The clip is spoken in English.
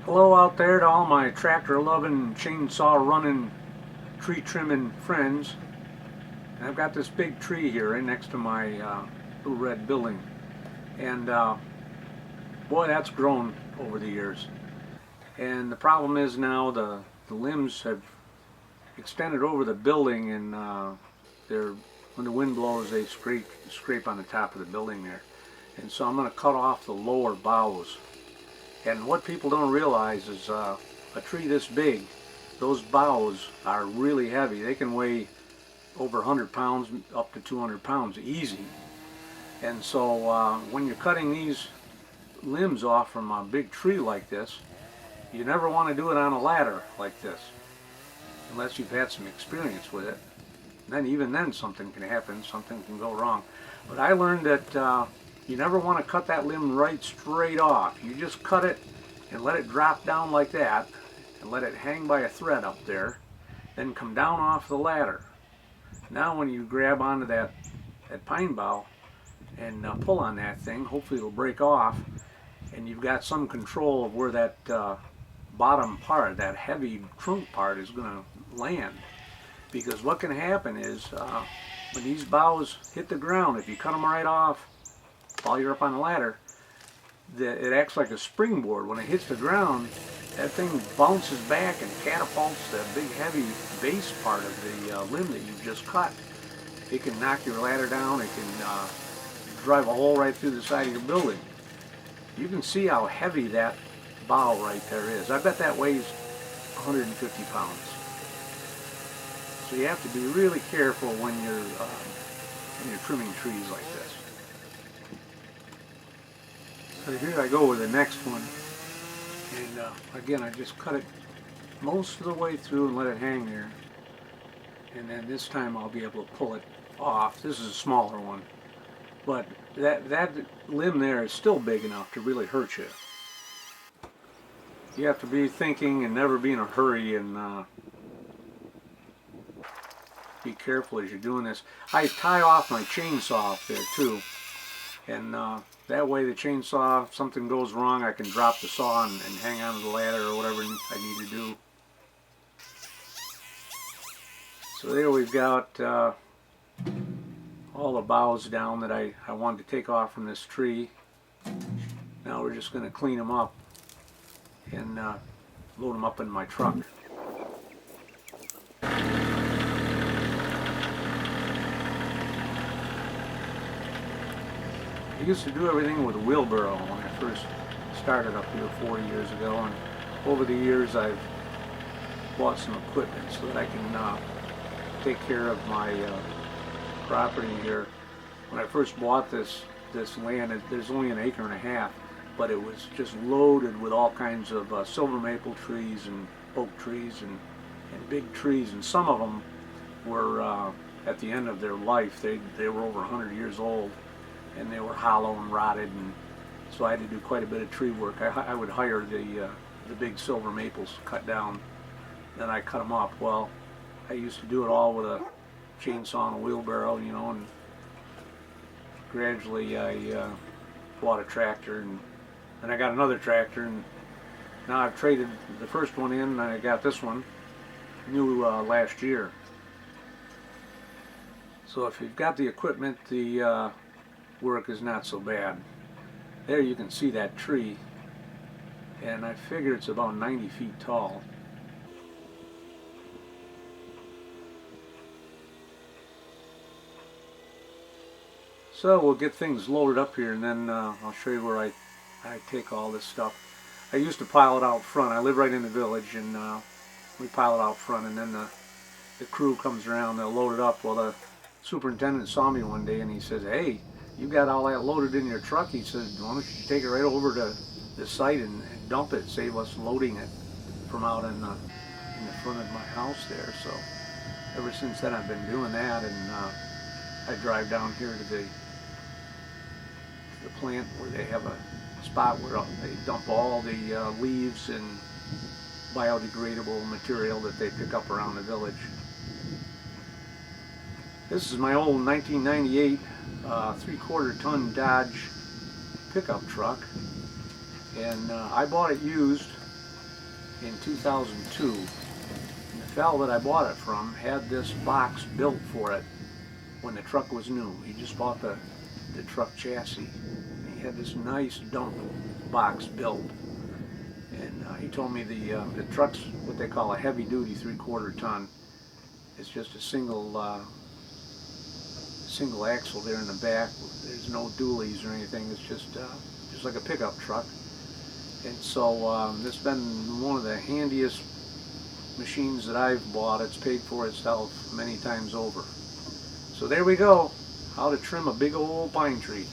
Hello out there to all my tractor loving, chainsaw running, tree trimming friends. I've got this big tree here right next to my little red building, and boy, that's grown over the years. And the problem is now the limbs have extended over the building, and when the wind blows they scrape on the top of the building there. And so I'm going to cut off the lower boughs. And what people don't realize is a tree this big, those boughs are really heavy. They can weigh over 100 pounds, up to 200 pounds easy. And so when you're cutting these limbs off from a big tree like this, you never want to do it on a ladder like this, unless you've had some experience with it. And then even then something can happen, something can go wrong. But I learned that you never want to cut that limb right straight off. You just cut it and let it drop down like that and let it hang by a thread up there, then come down off the ladder. Now when you grab onto that pine bough and pull on that thing, hopefully it'll break off and you've got some control of where that bottom part, that heavy trunk part, is going to land. Because what can happen is when these boughs hit the ground, if you cut them right off while you're up on the ladder, it acts like a springboard. When it hits the ground, that thing bounces back and catapults the big heavy base part of the limb that you've just cut. It can knock your ladder down. It can drive a hole right through the side of your building. You can see how heavy that bough right there is. I bet that weighs 150 pounds. So you have to be really careful when you're trimming trees like this. So here I go with the next one, and again I just cut it most of the way through and let it hang there, and then this time I'll be able to pull it off. This is a smaller one, but that limb there is still big enough to really hurt you. You have to be thinking and never be in a hurry, and be careful as you're doing this. I tie off my chainsaw up there too, and that way the chainsaw, if something goes wrong, I can drop the saw and hang onto the ladder or whatever I need to do. So there we've got all the boughs down that I wanted to take off from this tree. Now we're just going to clean them up and load them up in my truck. I used to do everything with a wheelbarrow when I first started up here 40 years ago, and over the years I've bought some equipment so that I can take care of my property here. When I first bought this land, there's only 1.5 acres, but it was just loaded with all kinds of silver maple trees and oak trees and big trees, and some of them were at the end of their life. They were over 100 years old, and they were hollow and rotted, and so I had to do quite a bit of tree work. I would hire the big silver maples cut down, then I cut them up. Well, I used to do it all with a chainsaw and a wheelbarrow, you know, and gradually I bought a tractor, and then I got another tractor, and now I've traded the first one in, and I got this one new last year. So if you've got the equipment, the work is not so bad. There you can see that tree, and I figure it's about 90 feet tall. So we'll get things loaded up here, and then I'll show you where I take all this stuff. I used to pile it out front. I live right in the village, and we pile it out front, and then the crew comes around, they'll load it up. Well, the superintendent saw me one day and he says, "Hey, you got all that loaded in your truck." He said, "Why don't you take it right over to the site and dump it, save us loading it from out in the front of my house there." So ever since then I've been doing that, and I drive down here to the plant where they have a spot where they dump all the leaves and biodegradable material that they pick up around the village. This is my old 1998 3/4 ton Dodge pickup truck, and I bought it used in 2002. And the fellow that I bought it from had this box built for it when the truck was new. He just bought the truck chassis. And he had this nice dump box built. And he told me the truck's what they call a heavy duty 3/4 ton. It's just a single axle there in the back. There's no dualies or anything. It's just like a pickup truck. And so it's been one of the handiest machines that I've bought. It's paid for itself many times over. So there we go, how to trim a big old pine tree.